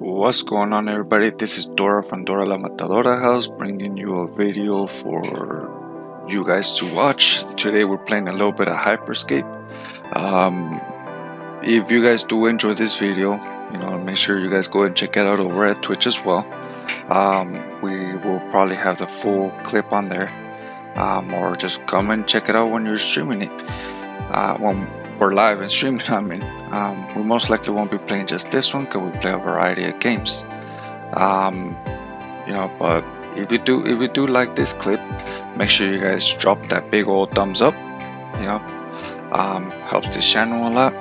What's going on, everybody? This is Dora from DoraLaMatadoraHouse, bringing you a video for you guys to watch. Today we're playing a little bit of Hyperscape. If you guys do enjoy this video, make sure you guys go and check it out over at Twitch as well. We will probably have the full clip on there, or just come and check it out when you're streaming it. When we're live and streaming, we most likely won't be playing just this one because we play a variety of games. But if you do like this clip, make sure you guys drop that big old thumbs up. Helps this channel a lot,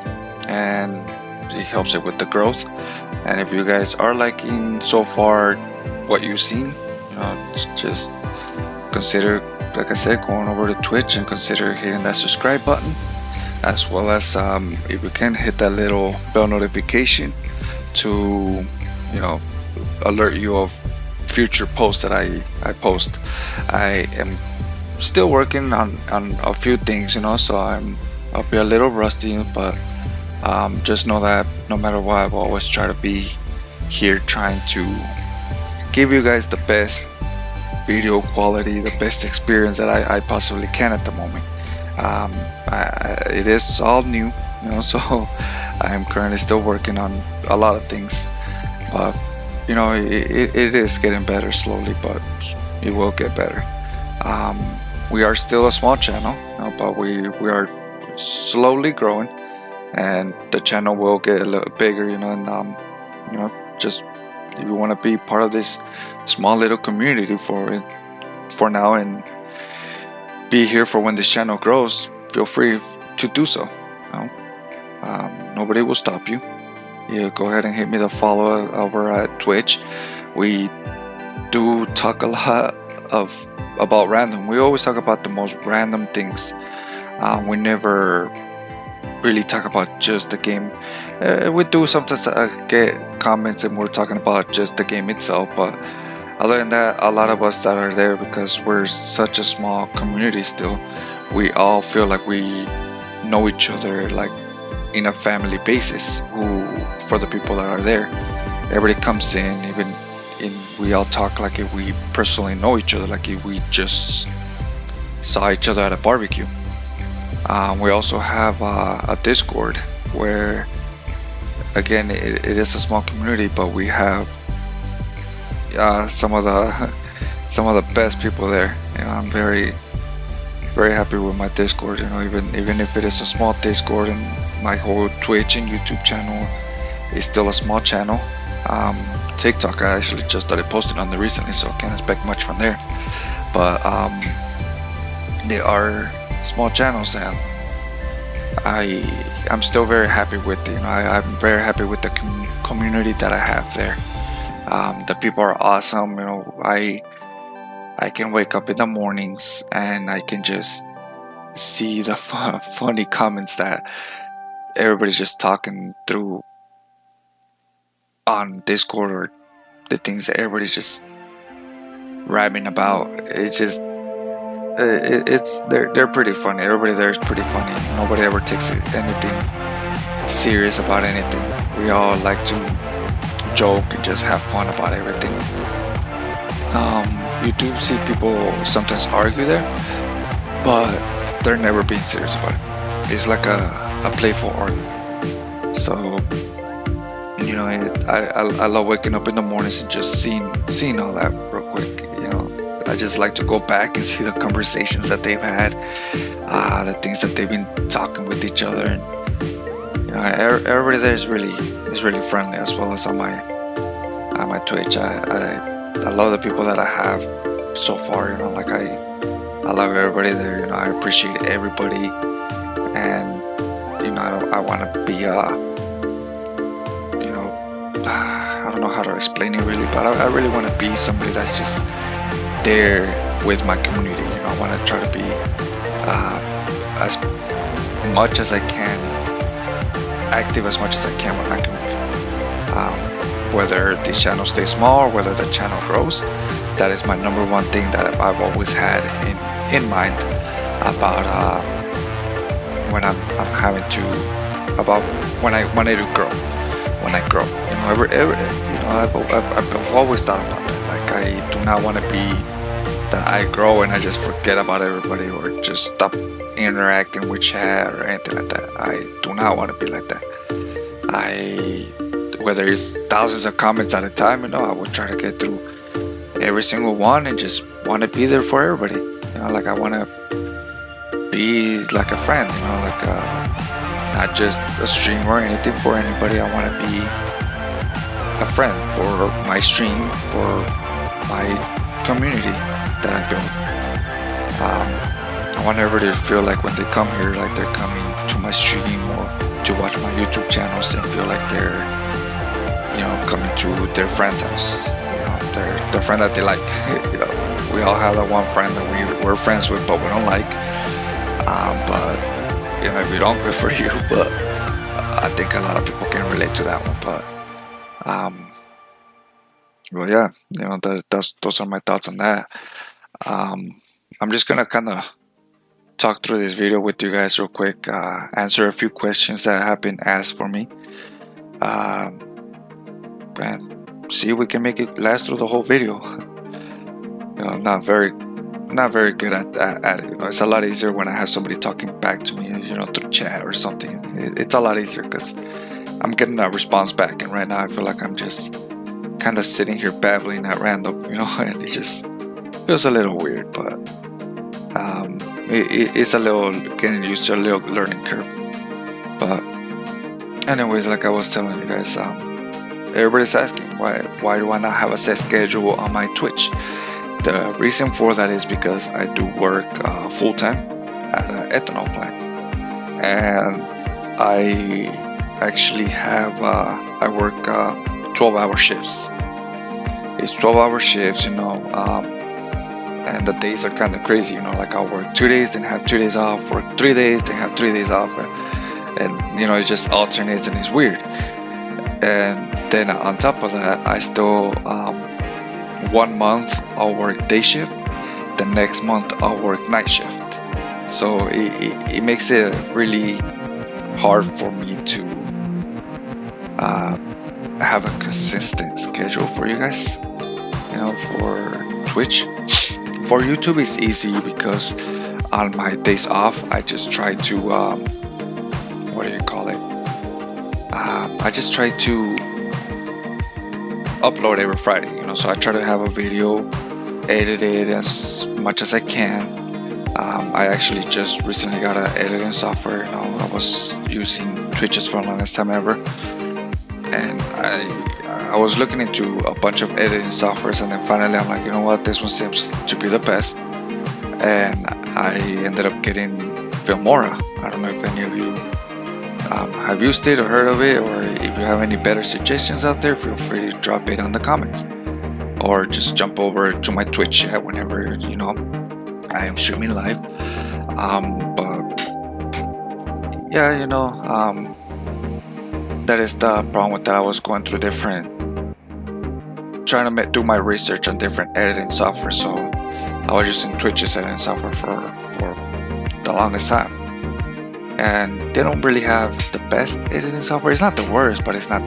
and it helps it with the growth. And if you guys are liking so far what you've seen, just consider, like I said, going over to Twitch and consider hitting that subscribe button, as well as if you can hit that little bell notification to alert you of future posts that I post. I am still working on a few things, so I'll be a little rusty, but just know that no matter what, I'll always try to be here trying to give you guys the best video quality, the best experience that I possibly can at the moment. It is all new, so I am currently still working on a lot of things, but it is getting better slowly, but it will get better. We are still a small channel, but we are slowly growing, and the channel will get a little bigger, and just if you want to be part of this small little community for now and be here for when this channel grows, feel free to do so. Nobody will stop you. Go ahead and hit me the follow over at Twitch. We do talk a lot about random. We always talk about the most random things. We never really talk about just the game. We do sometimes get comments and we're talking about just the game itself, but other than that, a lot of us that are there, because we're such a small community still, we all feel like we know each other like in a family basis. For the people that are there, everybody comes in, we all talk like if we personally know each other, like if we just saw each other at a barbecue. We also have a Discord where, again, it is a small community, but we have some of the best people there. I'm very happy with my Discord. Even if it is a small Discord, and my whole Twitch and YouTube channel is still a small channel. TikTok, I actually just started posting on there recently, so I can't expect much from there. But they are small channels, and I'm still very happy with it. I'm very happy with the community that I have there. The people are awesome. I can wake up in the mornings and I can just see the funny comments that everybody's just talking through on Discord, or the things that everybody's just rapping about. It's just they're pretty funny. Everybody there is pretty funny. Nobody ever takes anything serious about anything. We all like to joke and just have fun about everything. You do see people sometimes argue there, but they're never being serious about it. It's like a playful argument. So I love waking up in the mornings and just seeing all that real quick. I just like to go back and see the conversations that they've had, the things that they've been talking with each other, and everybody there is really friendly, as well as on my Twitch. I love the people that I have so far. I love everybody there. I appreciate everybody, and I want to be I don't know how to explain it really, but I really want to be somebody that's just there with my community. I want to try to be as much as I can, active as much as I can with my community. Whether this channel stays small or whether the channel grows, that is my number one thing that I've always had in mind about when I'm having to, about when I do grow. When I grow, I've always thought about that. Like, I do not want to be that I grow and I just forget about everybody or just stop interacting with chat or anything like that. I do not want to be like that. Whether it's thousands of comments at a time, I will try to get through every single one and just want to be there for everybody. Like, I want to be like a friend, like not just a streamer or anything for anybody. I want to be a friend for my stream, for my community that I built. I want everybody to feel like when they come here, like they're coming to my stream or to watch my YouTube channels and feel like they're, coming to their friend's house. Their friend that they like. We all have that one friend that we're friends with, but we don't like. But if you don't, good for you. But I think a lot of people can relate to that one. But well, yeah, those are my thoughts on that. I'm just gonna kind of talk through this video with you guys real quick, answer a few questions that have been asked for me, and see if we can make it last through the whole video. I'm not very good at it. It's a lot easier when I have somebody talking back to me, through chat or something. It's a lot easier because I'm getting a response back, and right now I feel like I'm just kind of sitting here babbling at random, and it just feels a little weird. But it's a little getting used to a little learning curve. But anyways, like I was telling you guys, everybody's asking why do I not have a set schedule on my Twitch? The reason for that is because I do work full-time at an ethanol plant, and I actually have I work 12-hour shifts. It's 12-hour shifts, and the days are kind of crazy. Like I'll work 2 days, then have 2 days off, work 3 days, then have 3 days off, and it just alternates, and it's weird. And then on top of that, I still 1 month I'll work day shift, the next month I'll work night shift. So it makes it really hard for me to have a consistent schedule for you guys, for Twitch. For YouTube it's easy because on my days off I just try to I just try to upload every Friday, so I try to have a video edited as much as I can. I actually just recently got an editing software. I was using Twitches for the longest time ever, and I was looking into a bunch of editing softwares, and then finally I'm like, you know what, this one seems to be the best, and I ended up getting Filmora. I don't know if any of you have used it or heard of it, or if you have any better suggestions out there, feel free to drop it on the comments, or just jump over to my Twitch chat whenever I am streaming live. But yeah, that is the problem with that. I was going through trying to do my research on different editing software, so I was using Twitch's editing software for the longest time. And they don't really have the best editing software. It's not the worst, but it's not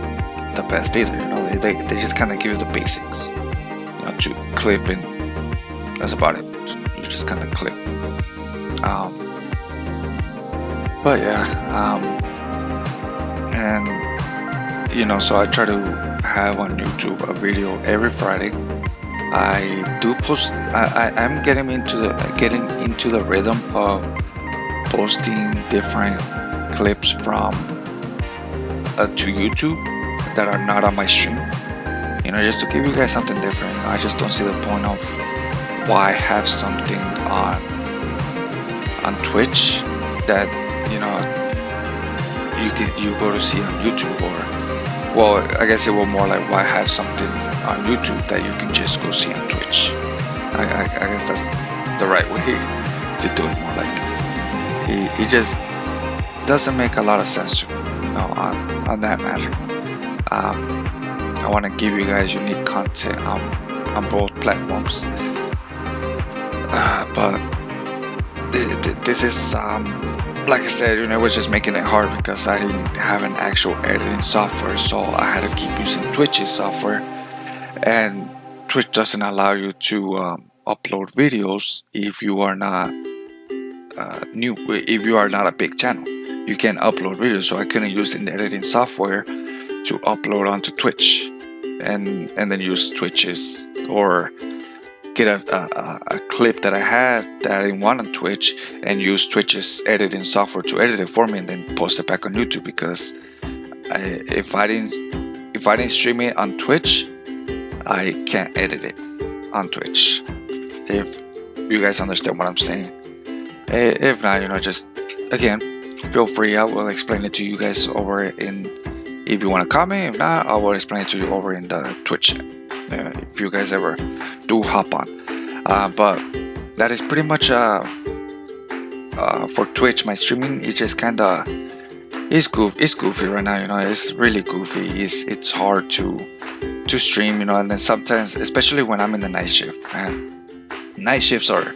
the best either. They just kind of give you the basics, to clip, and that's about it. You just kind of clip. But yeah, and so I try to have on YouTube a video every Friday. I do post. I'm getting into the rhythm of posting different clips from to YouTube that are not on my stream, just to give you guys something different. I just don't see the point of why have something on Twitch that you go to see on YouTube, or well, I guess it was more like why have something on YouTube that you can just go see on Twitch. I guess that's the right way to do it, more like. It just doesn't make a lot of sense to me, on that matter. I want to give you guys unique content on both platforms, but this is like I said, it was just making it hard because I didn't have an actual editing software, so I had to keep using Twitch's software and Twitch doesn't allow you to upload videos if you are not new, if you are not a big channel. You can upload videos, so I couldn't use the editing software to upload onto Twitch and then use Twitch's, or get a clip that I had that I didn't want on Twitch and use Twitch's editing software to edit it for me and then post it back on YouTube, because if I didn't stream it on Twitch, I can't edit it on Twitch. If you guys understand what I'm saying. If not, just again, feel free. I will explain it to you guys over in. If you want to comment, if not, I will explain it to you over in the Twitch. If you guys ever do hop on. But that is pretty much for Twitch. My streaming is just kinda it's goofy right now. It's really goofy. It's hard to stream. And then sometimes, especially when I'm in the night shift, man. Night shifts are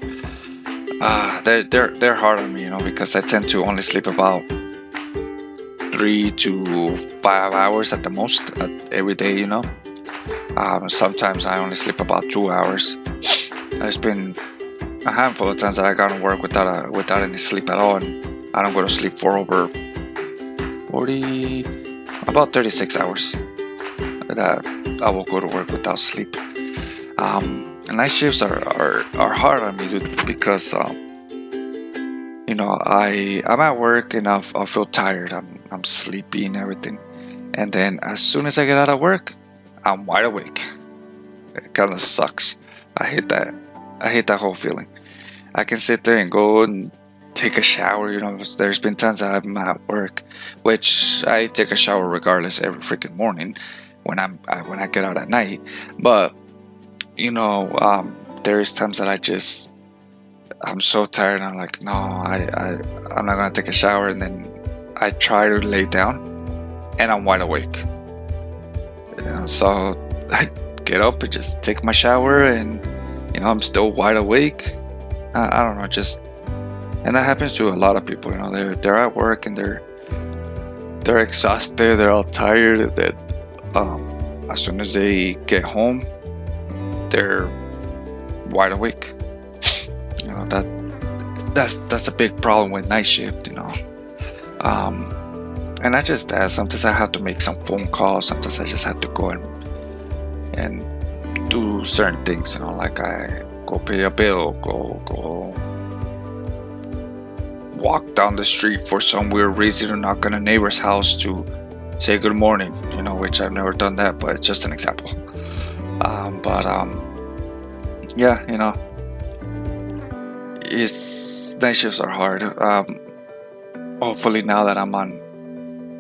they're hard on me, because I tend to only sleep about 3 to 5 hours at the most every day. Sometimes I only sleep about 2 hours. There's been a handful of times that I got to work without any sleep at all, and I don't go to sleep for over about 36 hours. That I will go to work without sleep. Night shifts are hard on me, dude, because I'm at work and I feel tired. I'm sleepy and everything, and then as soon as I get out of work, I'm wide awake. It kind of sucks. I hate that whole feeling. I can sit there and go and take a shower. There's been times that I'm at work, which I take a shower regardless every freaking morning when I get out at night. But there's times that I'm so tired. I'm like, no, I'm not gonna take a shower, and then I try to lay down, and I'm wide awake. So I get up and just take my shower, and I'm still wide awake. I don't know, and that happens to a lot of people. They're at work and they're exhausted, they're all tired, and then as soon as they get home, they're wide awake. That's a big problem with night shift. And not just that, sometimes I have to make some phone calls. Sometimes I just have to go and do certain things, like I go pay a bill, go walk down the street for some weird reason, or knock on a neighbor's house to say good morning, which I've never done that, but it's just an example. Yeah, night shifts are hard. Hopefully now that I'm on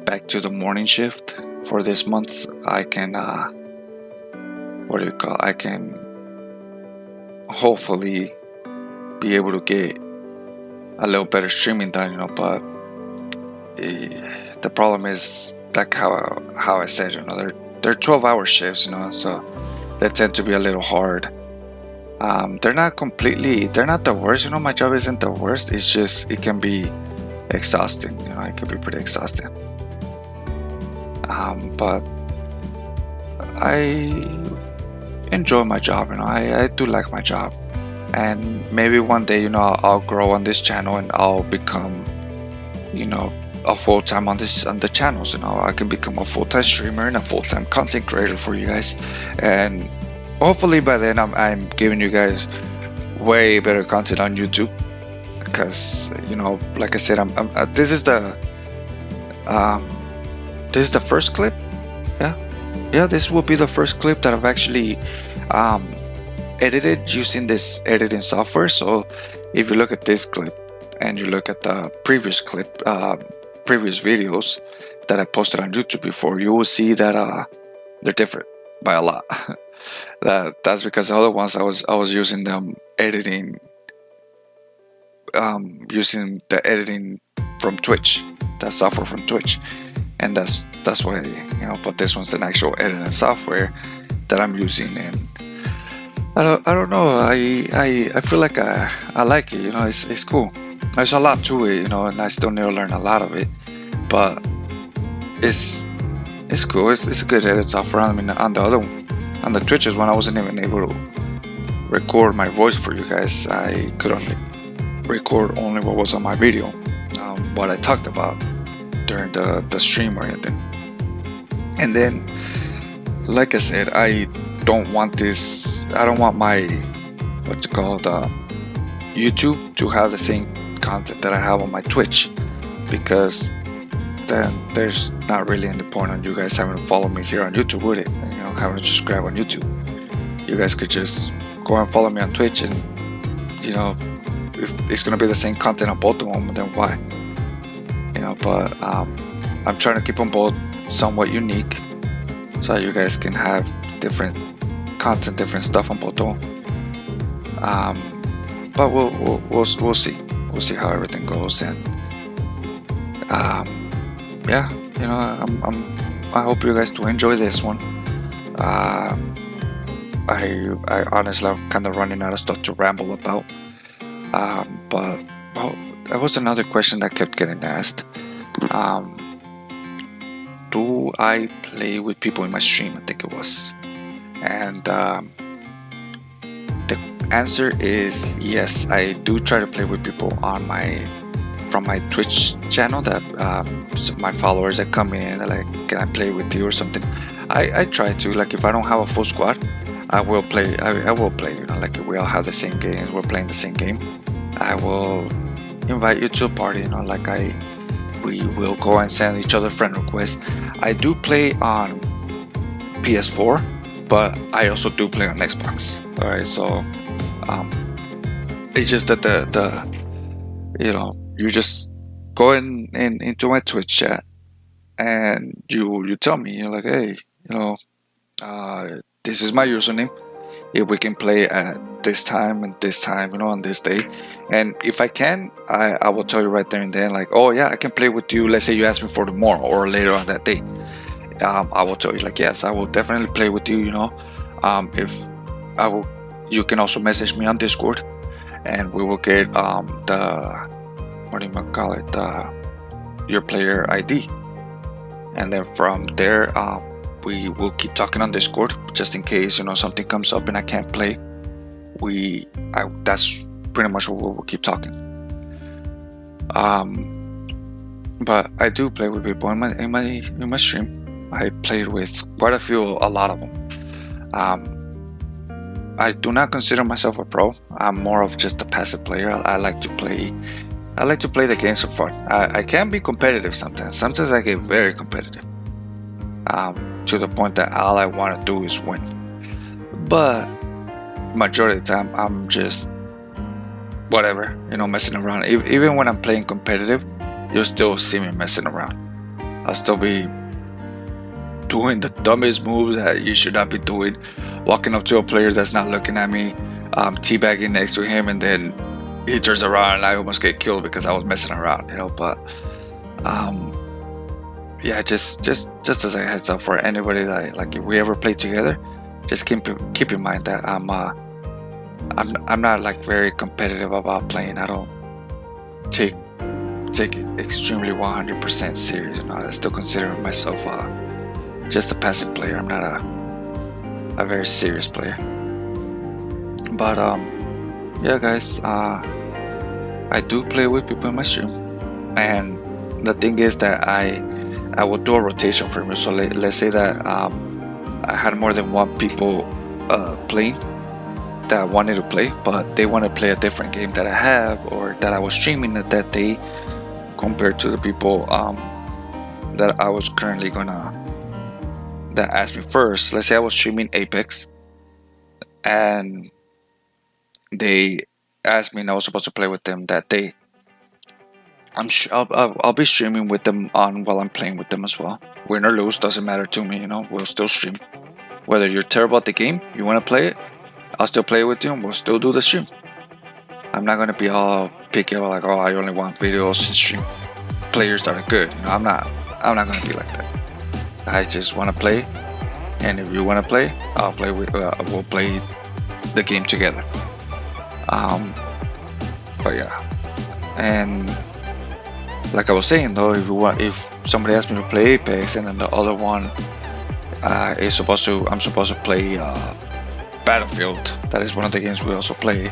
back to the morning shift for this month, I can I can hopefully be able to get a little better streaming done, but the problem is like how I said, they're 12-hour shifts, so they tend to be a little hard. They're not the worst. My job isn't the worst. It's just, it can be exhausting. It can be pretty exhausting. But I enjoy my job. I do like my job, and maybe one day, I'll grow on this channel and I'll become, a full-time on the channels. I can become a full-time streamer and a full-time content creator for you guys, and hopefully by then I'm giving you guys way better content on YouTube, because like I said, this is the first clip. Yeah, this will be the first clip that I've actually edited using this editing software. So if you look at this clip and you look at the previous videos that I posted on YouTube before, you will see that they're different by a lot. That's because the other ones I was using them editing, using the editing from Twitch, that software from Twitch, and that's why, but this one's an actual editing software that I'm using, and I don't know, I feel like I like it. It's cool. There's a lot to it, and I still need to learn a lot of it, but it's cool. It's a good edit software. I mean, on the other on the Twitches when I wasn't even able to record my voice for you guys. I could only record only what was on my video, what I talked about during the stream or anything. And then, like I said, I don't want this. I don't want my YouTube to have the same content that I have on my Twitch, because then there's not really any point on you guys having to follow me here on YouTube, would it? You know, having to subscribe on YouTube. You guys could just go and follow me on Twitch, and you know, if it's gonna be the same content on both of them, then why? You know, but I'm trying to keep them both somewhat unique, so you guys can have different content, different stuff on both of them. But we'll see. We'll see how everything goes, and yeah, you know, I hope you guys do enjoy this one. I honestly, I'm kind of running out of stuff to ramble about. But that was another question that kept getting asked. Do I play with people in my stream? I think it was, and the answer is yes. I do try to play with people from my Twitch channel, that my followers that come in and they're like, can I play with you or something? I try to, like, if I don't have a full squad, I will play. I will play, you know, like if we all have the same game, we're playing the same game, I will invite you to a party, you know, like we will go and send each other friend requests. I do play on PS4, but I also do play on Xbox. Alright, so it's just that the you know, you just go into my Twitch chat and you tell me, you're like, hey, you know, this is my username. If we can play at this time and this time, you know, on this day, and if I can, I will tell you right there and then, like, oh yeah, I can play with you. Let's say you ask me for tomorrow or later on that day. I will tell you, like, yes, I will definitely play with you. You know, if I will, you can also message me on Discord, and we will get your player ID, and then from there we will keep talking on Discord, just in case, you know, something comes up and I can't play. That's pretty much what we'll keep talking. But I do play with people in my stream. I played with quite a lot of them. I do not consider myself a pro. I'm more of just a passive player. I like to play the games for fun. I can be competitive sometimes. Sometimes I get very competitive, to the point that all I want to do is win. But majority of the time, I'm just whatever, you know, messing around. Even when I'm playing competitive, you'll still see me messing around. I'll still be doing the dumbest moves that you should not be doing, walking up to a player that's not looking at me, teabagging next to him, and then he turns around and I almost get killed because I was messing around, you know. But yeah, just as a heads up for anybody that, like, if we ever play together, just keep in mind that I'm not like very competitive about playing. I don't take it extremely 100% serious. You know, I still consider myself just a passive player. I'm not a very serious player. But yeah, guys, I do play with people in my stream, and the thing is that I will do a rotation for me. So let's say that I had more than one people playing that wanted to play, but they want to play a different game that I have or that I was streaming that day, compared to the people that I was currently that asked me first. Let's say I was streaming Apex and they asked me and I was supposed to play with them that day. I'll be streaming with them while I'm playing with them as well. Win or lose, doesn't matter to me, you know, we'll still stream. Whether you're terrible at the game, you want to play it, I'll still play with you and we'll still do the stream. I'm not going to be all picky about, like, oh, I only want videos and stream players that are good. You know, I'm not going to be like that. I just want to play, and if you want to play, I'll play with. We'll play the game together. But yeah, and like I was saying though, if somebody asked me to play Apex and then the other one I'm supposed to play Battlefield. That is one of the games we also play.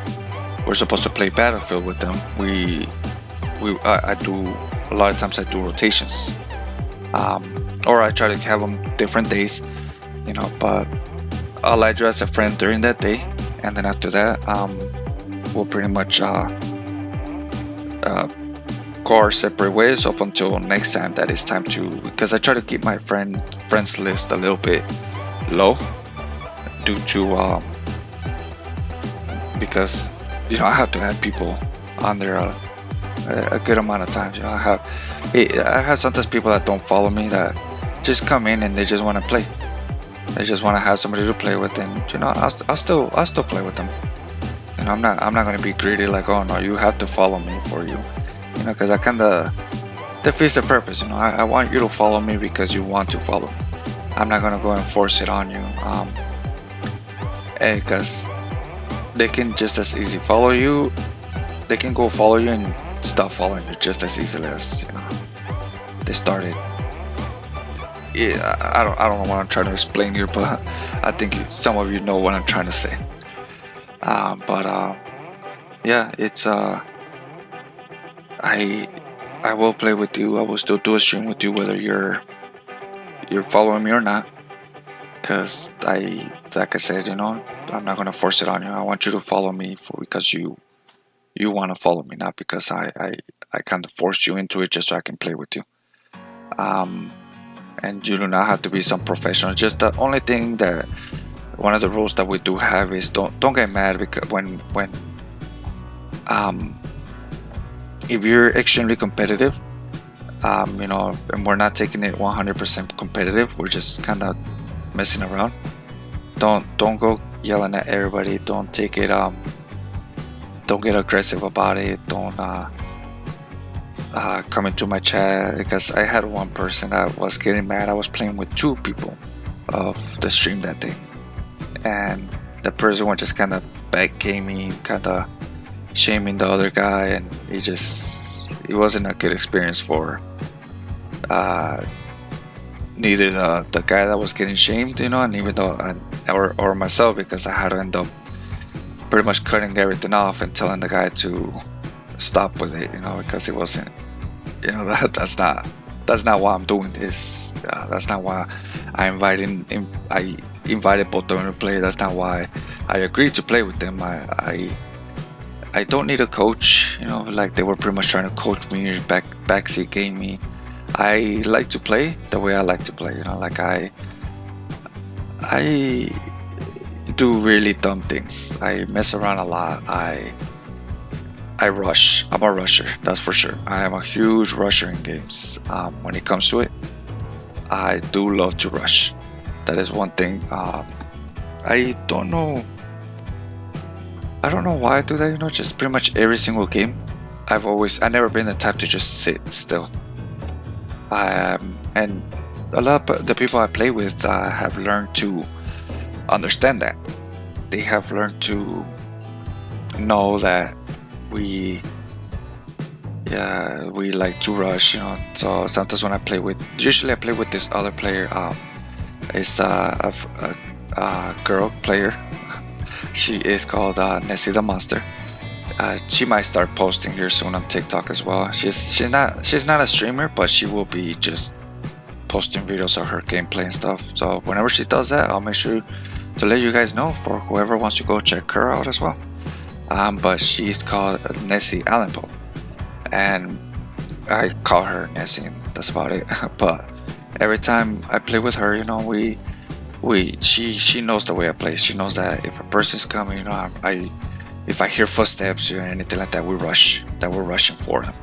We're supposed to play Battlefield with them. I do a lot of times. I do rotations, or I try to have them different days, But I'll add you as a friend during that day, and then after that, we'll pretty much go our separate ways up until next time that it's time to. Because I try to keep my friends list a little bit low, due to because I have to have people on there a good amount of times. I have sometimes people that don't follow me that just come in and they just want to play. They just want to have somebody to play with, and I'll still play with them. I'm not gonna be greedy like, oh no, you have to follow me for you, because that kind of defeats the purpose. I want you to follow me because you want to follow me. I'm not gonna go and force it on you, because they can just as easy follow you. They can go follow you and stop following you just as easily as they started. Yeah, I don't know what I'm trying to explain here, but I think some of you know what I'm trying to say. Yeah, it's I will play with you. I will still do a stream with you whether you're following me or not. Cause like I said, I'm not gonna force it on you. I want you to follow me because you want to follow me, not because I kind of forced you into it just so I can play with you. And you do not have to be some professional. Just the only thing that one of the rules that we do have is don't get mad because when if you're extremely competitive, and we're not taking it 100% competitive, we're just kind of messing around. Don't go yelling at everybody. Don't take it don't get aggressive about it. Don't come into my chat, because I had one person that was getting mad. I was playing with two people of the stream that day, and the person was just kind of backgaming, kind of shaming the other guy, and it wasn't a good experience for neither the guy that was getting shamed, and even though or myself, because I had to end up pretty much cutting everything off and telling the guy to stop with it, because it wasn't, that's not why I'm doing this. That's not why I invited both of them to play. That's not why I agreed to play with them. I don't need a coach, like they were pretty much trying to coach me, backseat game me. I like to play the way I like to play, like I do really dumb things. I mess around a lot. I rush. I'm a rusher, that's for sure. I am a huge rusher in games. When it comes to it, I do love to rush. That is one thing. I don't know why I do that, just pretty much every single game. I've never been the type to just sit still. And a lot of the people I play with have learned to understand that. They have learned to know that we like to rush, So sometimes when usually I play with this other player. It's a girl player. She is called Nessie the Monster. She might start posting here soon on TikTok as well. She's not a streamer, but she will be just posting videos of her gameplay and stuff. So whenever she does that, I'll make sure to let you guys know for whoever wants to go check her out as well. But she's called Nessie Allenpo, and I call her Nessie, and that's about it. But every time I play with her, she knows the way I play. She knows that if a person's coming, if I hear footsteps or anything like that, we're rushing for them,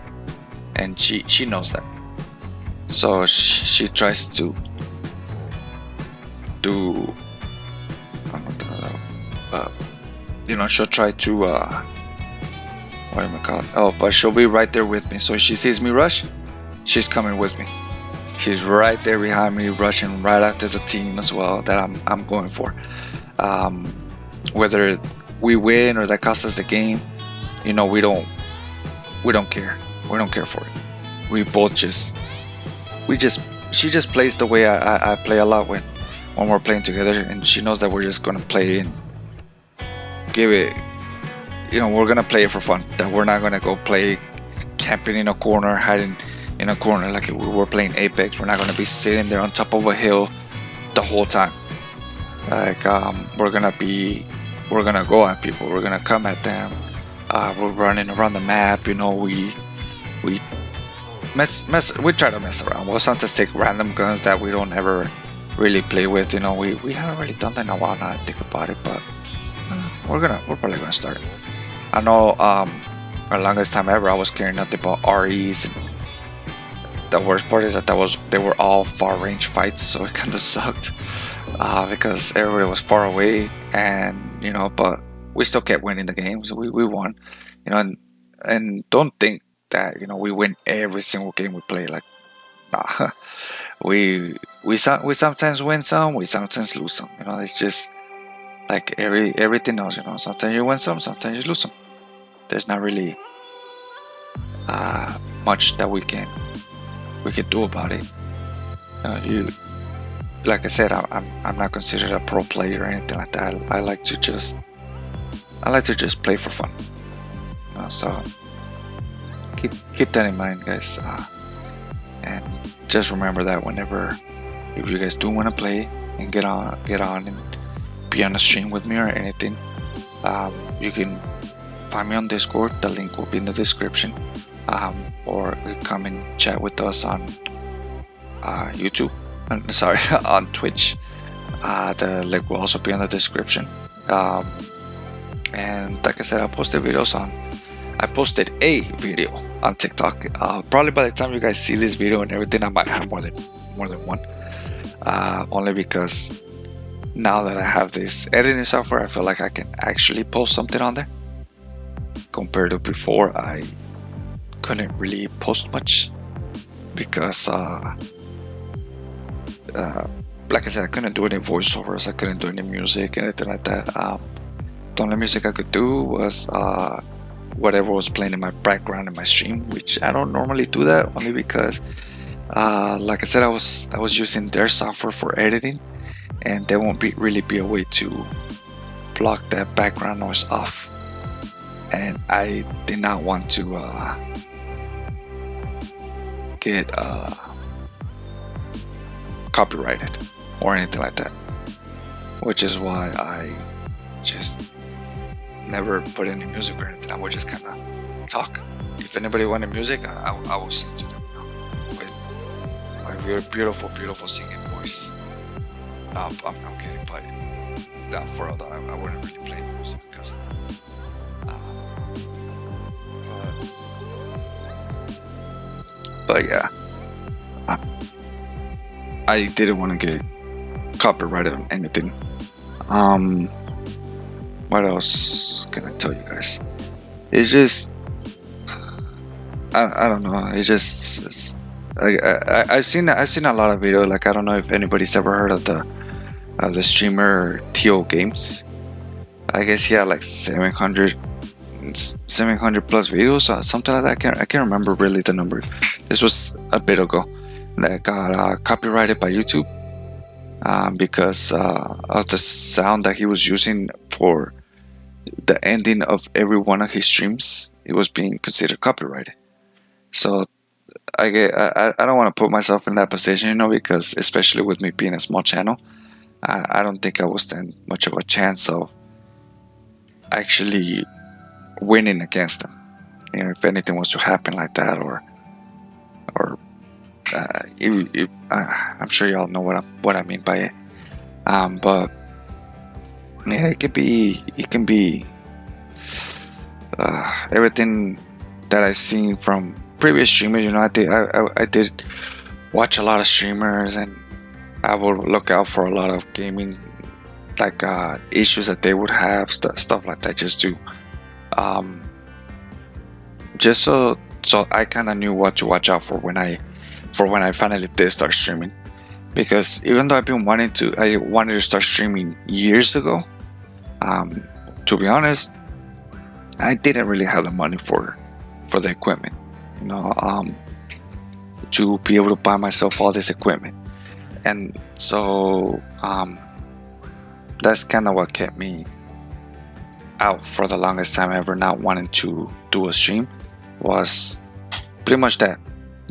and she knows that. So she tries to do, she'll try to what am I called? Oh, but she'll be right there with me. So if she sees me rush, she's coming with me. She's right there behind me, rushing right after the team as well that I'm going for. Whether we win or that costs us the game, we don't care. We don't care for it. She just plays the way I play a lot when when we're playing together, and she knows that we're just gonna play and give it, we're gonna play it for fun, that we're not gonna go play camping in a corner, hiding in a corner like if we were playing Apex. We're not gonna be sitting there on top of a hill the whole time. Like we're gonna go at people, we're gonna come at them, we're running around the map, we we try to mess around. We'll sometimes take random guns that we don't ever really play with. We haven't really done that in a while now that I think about it, but we're probably gonna start. I know our longest time ever I was carrying nothing but REs, and the worst part is that they were all far range fights, so it kinda sucked because everybody was far away, and but we still kept winning the games. We won, and don't think that we win every single game we play. Like, nah. we sometimes win some, we sometimes lose some. It's just like everything else. Sometimes you win some, sometimes you lose some. There's not really much that we can do about it. Like I said, I'm not considered a pro player or anything like that. I like to just play for fun. So keep that in mind, guys. And just remember that if you guys do want to play and get on and be on a stream with me or anything, you can find me on Discord. The link will be in the description, or come and chat with us on YouTube. Sorry, on Twitch. The link will also be in the description. And like I said, I posted a video on TikTok. Probably by the time you guys see this video and everything, I might have more than one. Only because now that I have this editing software, I feel like I can actually post something on there. Compared to before, I couldn't really post much because, like I said, I couldn't do any voiceovers. I couldn't do any music, anything like that. The only music I could do was whatever was playing in my background in my stream, which I don't normally do that, only because like I said, I was using their software for editing, and there won't really be a way to block that background noise off, and I did not want to get copyrighted or anything like that, which is why I just never put any music or anything. I would just kind of talk. If anybody wanted music, I will sing to them with my very beautiful singing voice. No, I'm kidding, but for real though, I wouldn't really play music because of that. But yeah, I didn't want to get copyrighted on anything. What else can I tell you guys? It's just I don't know. It's just I've seen a lot of videos. Like, I don't know if anybody's ever heard of the streamer T.O. Games. I guess he had like 700 plus videos or something like that. I can't remember really the number. This was a bit ago. That got copyrighted by YouTube because of the sound that he was using for the ending of every one of his streams. It was being considered copyrighted. So I don't want to put myself in that position, because especially with me being a small channel, I don't think I will stand much of a chance of actually winning against them. If anything was to happen like that, or I'm sure y'all know what I mean by it. But yeah, it can be everything that I've seen from previous streamers. I did watch a lot of streamers, and I would look out for a lot of gaming issues that they would have, stuff like that, just so I kind of knew what to watch out for when I finally did start streaming. Because even though I wanted to start streaming years ago, to be honest, I didn't really have the money for the equipment, to be able to buy myself all this equipment. And so that's kind of what kept me out for the longest time ever, not wanting to do a stream, was pretty much that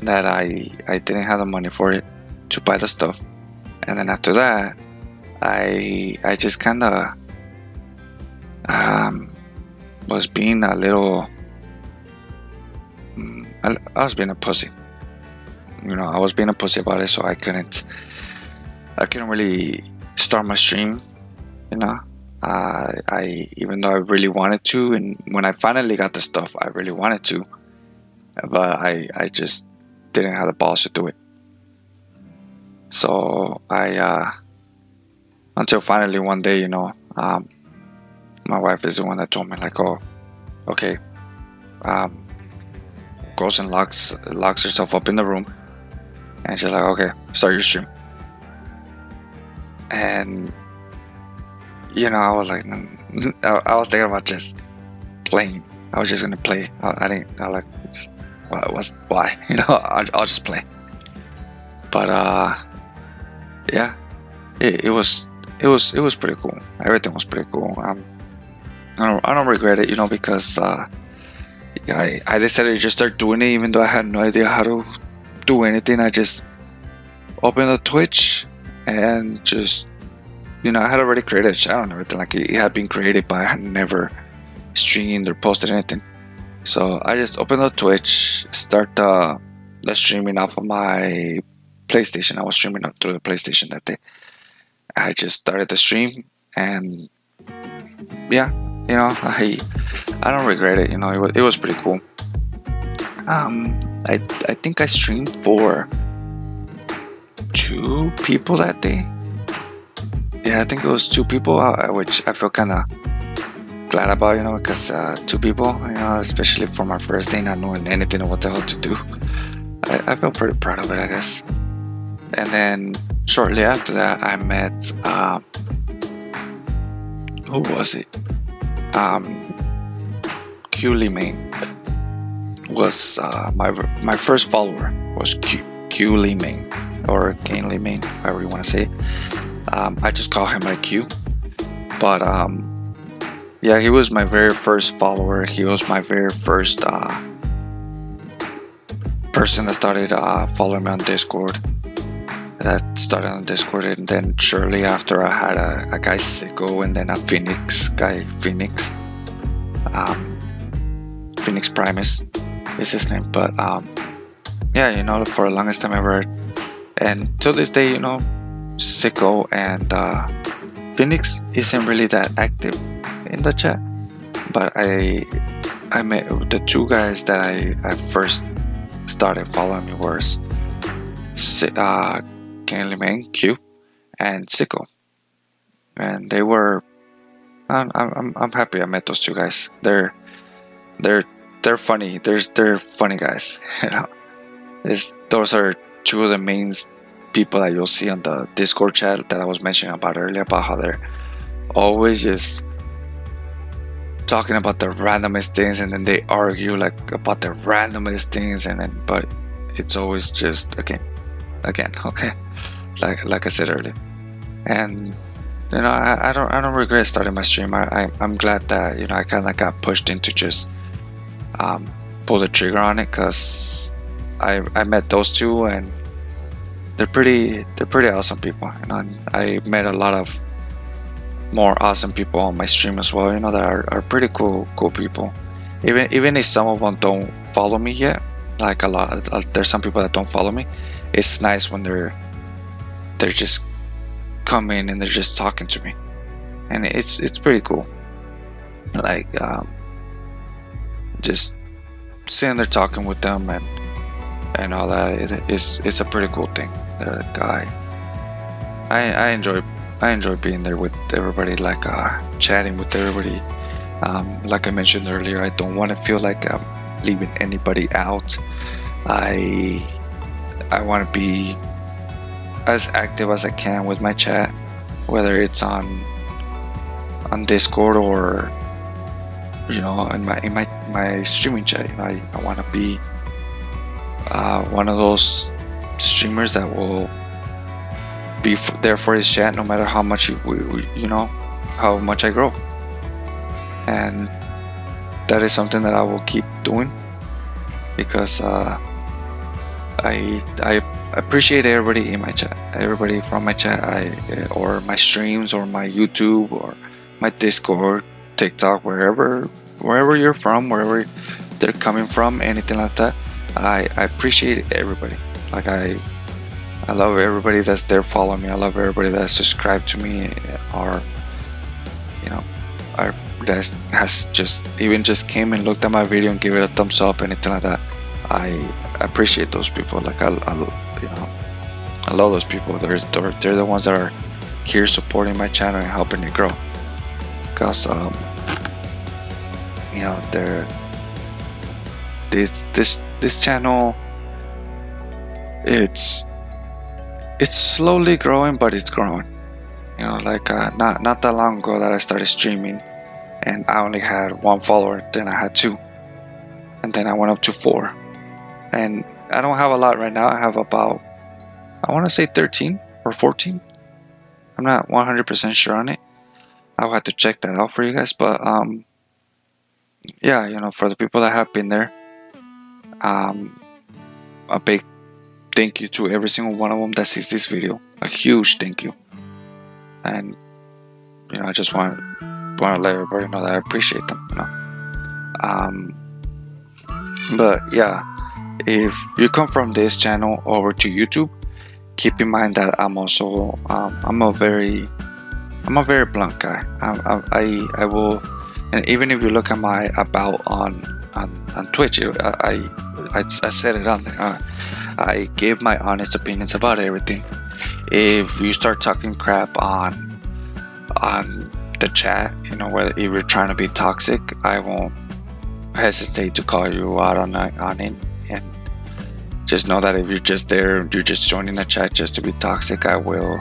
I didn't have the money for it to buy the stuff. And then after that, I just kind of was being a little I was being a pussy. I was being a pussy about it, so I couldn't really start my stream. I even though I really wanted to, and when I finally got the stuff, I really wanted to, but I just didn't have the balls to do it. So I until finally one day, my wife is the one that told me, like, oh, okay, goes and locks herself up in the room, and she's like, okay, start your stream. And I was like, I was thinking about just playing. I was just gonna play. Why? I'll just play. But yeah, it was pretty cool. Everything was pretty cool. I don't regret it, because I decided to just start doing it, even though I had no idea how to do anything. I just opened a Twitch and just, I had already created a channel and everything. Like, it had been created, but I had never streamed or posted anything. So I just opened a Twitch, start the streaming off of my PlayStation. I was streaming up through the PlayStation that day. I just started the stream, and yeah, I don't regret it. It was pretty cool. I think I streamed for 2 people that day. Yeah, I think it was 2 people, which I feel kind of glad about, because 2 people, especially for my first day, not knowing anything of what the hell to do. I felt pretty proud of it, I guess. And then shortly after that, I met who was it? QLeMain was my first follower was QLeMain, or GainLeMain, however you want to say it. I just call him like Q, but yeah, he was my very first follower. He was my very first person that started following me on Discord. And then shortly after, I had a guy Sicko, and then a Phoenix Primus is his name. But yeah, for the longest time ever, and till this day, Sicko and Phoenix isn't really that active in the chat, but I met the 2 guys that I first started following me was GainLeMain, Q, and Sicko, and they were. I'm happy I met those 2 guys. They're funny. They're funny guys. Those are 2 of the main people that you'll see on the Discord chat that I was mentioning about earlier, about how they're always just talking about the randomest things, and then they argue like about the randomest things, but it's always just again, okay, like I said earlier. And I don't regret starting my stream. I'm glad that I kind of got pushed into just pull the trigger on it, because I met those 2, and they're pretty awesome people. I met a lot of more awesome people on my stream as well, that are pretty cool people. Even if some of them don't follow me yet, like there's some people that don't follow me. It's nice when they're just coming and they're just talking to me, and it's pretty cool. Like just sitting there talking with them and all that. It's a pretty cool thing. I enjoy being there with everybody, like chatting with everybody. Like I mentioned earlier, I don't want to feel like I'm leaving anybody out. I want to be as active as I can with my chat, whether it's on Discord or in my streaming chat. I want to be one of those streamers that will be there for his chat no matter how much how much I grow. And that is something that I will keep doing, because I appreciate everybody in my chat, everybody from my chat, or my streams, or my YouTube, or my Discord, TikTok, wherever you're from, wherever they're coming from, anything like that. I appreciate everybody. Like I love everybody that's there following me. I love everybody that's subscribed to me, or that has just came and looked at my video and give it a thumbs up, anything like that. I appreciate those people. Like I love those people. They're the ones that are here supporting my channel and helping it grow. Because they're this channel, it's slowly growing, but it's growing. Like not that long ago that I started streaming, and I only had 1 follower, then I had 2, and then I went up to 4, and I don't have a lot right now. I have about, I want to say 13 or 14. I'm not 100% sure on it. I'll have to check that out for you guys. But yeah, for the people that have been there, a big thank you to every single one of them that sees this video. A huge thank you. And I just want to let everybody know that I appreciate them. But yeah, if you come from this channel over to YouTube, keep in mind that I'm also I'm a very blunt guy. I will, and even if you look at my about on Twitch, I said it on there. I give my honest opinions about everything. If you start talking crap on the chat, whether if you're trying to be toxic, I won't hesitate to call you out on it. And just know that if you're just there, you're just joining the chat just to be toxic, I will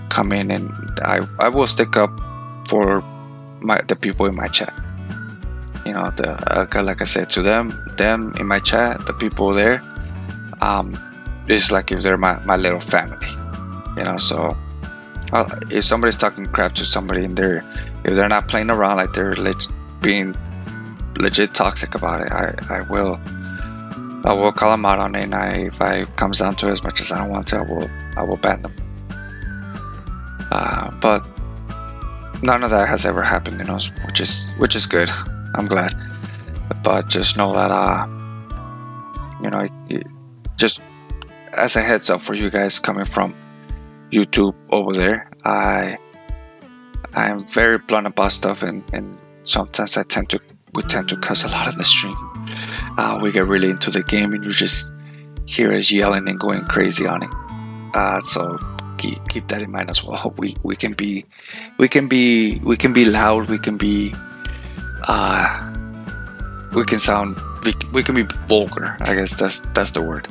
come in and I will stick up for the people in my chat. Like I said, to them in my chat, the people there, it's like if they're my little family. So if somebody's talking crap to somebody in there, if they're not playing around, like they're being legit toxic about it, I will call them out on it. And if it comes down to it, as much as I don't want to, I will ban them. But none of that has ever happened, which is good. I'm glad. But just know that just as a heads up for you guys coming from YouTube over there, I'm very blunt about stuff, and sometimes we tend to cuss a lot on the stream. We get really into the game, and you just hear us yelling and going crazy on it. So keep that in mind as well. We can be loud. We can be we can be vulgar. I guess that's the word.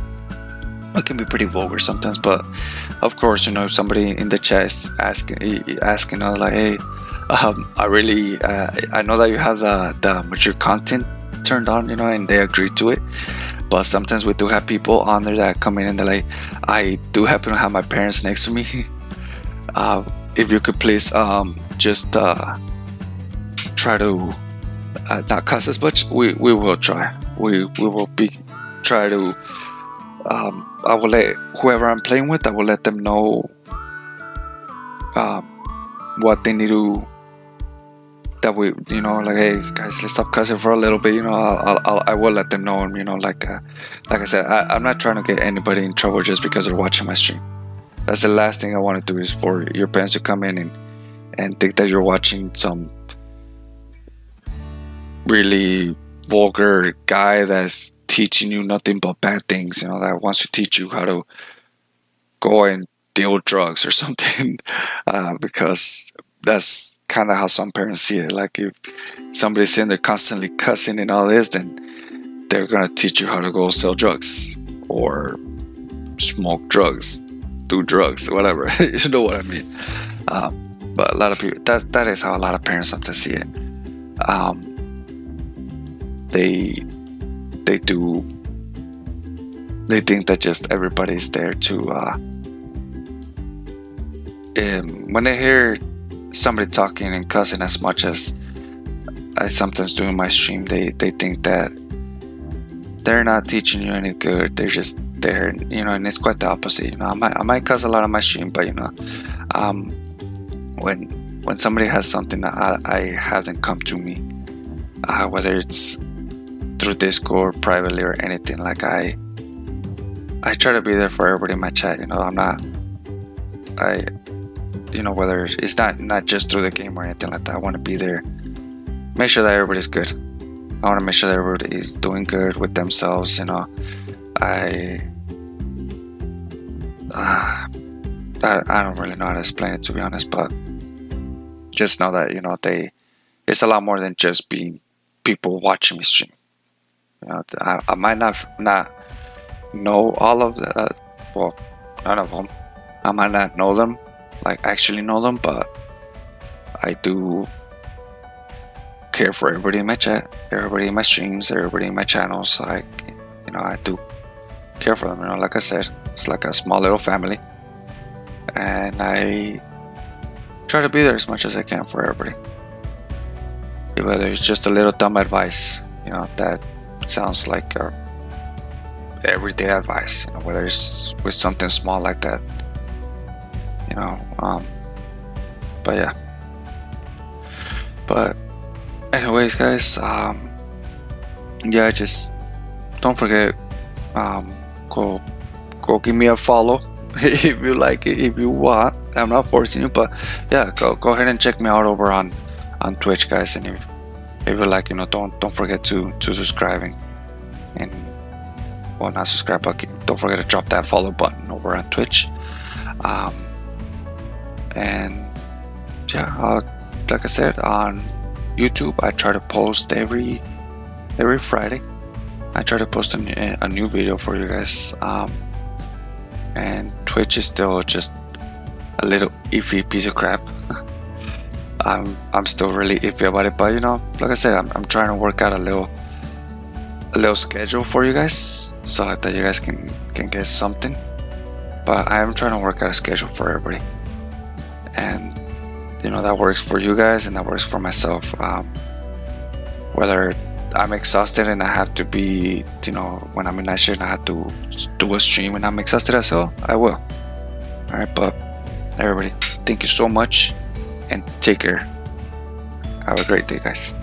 We can be pretty vulgar sometimes, but of course, if somebody in the chat is asking like, hey, I know that you have the mature content turned on, and they agree to it. But sometimes we do have people on there that come in and they're like, I do happen to have my parents next to me. If you could please just try to not cuss as much. We will try. We will try to. I will let whoever I'm playing with, I will let them know what they need to. That we, like, hey guys, let's stop cussing for a little bit. I will let them know. And like I said, I'm not trying to get anybody in trouble just because they're watching my stream. That's the last thing I want to do, is for your parents to come in and think that you're watching some really vulgar guy that's teaching you nothing but bad things, that wants to teach you how to go and deal drugs or something, because that's kind of how some parents see it. Like, if somebody's sitting there constantly cussing and all this, then they're gonna teach you how to go sell drugs or smoke drugs, do drugs, whatever. You know what I mean? But a lot of people, that is how a lot of parents sometimes see it. They think that just everybody's there to when they hear somebody talking and cussing as much as I sometimes do in my stream, they think that they're not teaching you any good. They're just there, and it's quite the opposite. I might cuss a lot on my stream, but when somebody has something, I have them come to me, whether it's through Discord, privately, or anything. Like I try to be there for everybody in my chat. Whether it's not just through the game or anything like that. I want to be there, make sure that everybody's good. I want to make sure that everybody is doing good with themselves. I don't really know how to explain it, to be honest, but just know that it's a lot more than just being people watching me stream. I might not know all of the none of them. I might not know them, like actually know them, but I do care for everybody in my chat, everybody in my streams, everybody in my channels. I do care for them. Like I said, it's like a small little family, and I try to be there as much as I can for everybody. Whether it's just a little dumb advice, that sounds like everyday advice, whether it's with something small like that, but yeah. But anyways, guys, just don't forget, go give me a follow if you like it, if you want. I'm not forcing you, but yeah, go ahead and check me out over on Twitch, guys. And if you like, don't forget to subscribing, and not subscribe, but don't forget to drop that follow button over on Twitch. And yeah, like I said, on YouTube, I try to post every Friday. I try to post a new video for you guys. And Twitch is still just a little iffy piece of crap. I'm still really iffy about it, but like I said, I'm trying to work out a little schedule for you guys, so that you guys can get something. But I am trying to work out a schedule for everybody, and that works for you guys and that works for myself. Whether I'm exhausted and I have to be, when I'm in night shift and I have to do a stream and I'm exhausted as hell, I will. Alright, but everybody, thank you so much and take care. Have a great day, guys.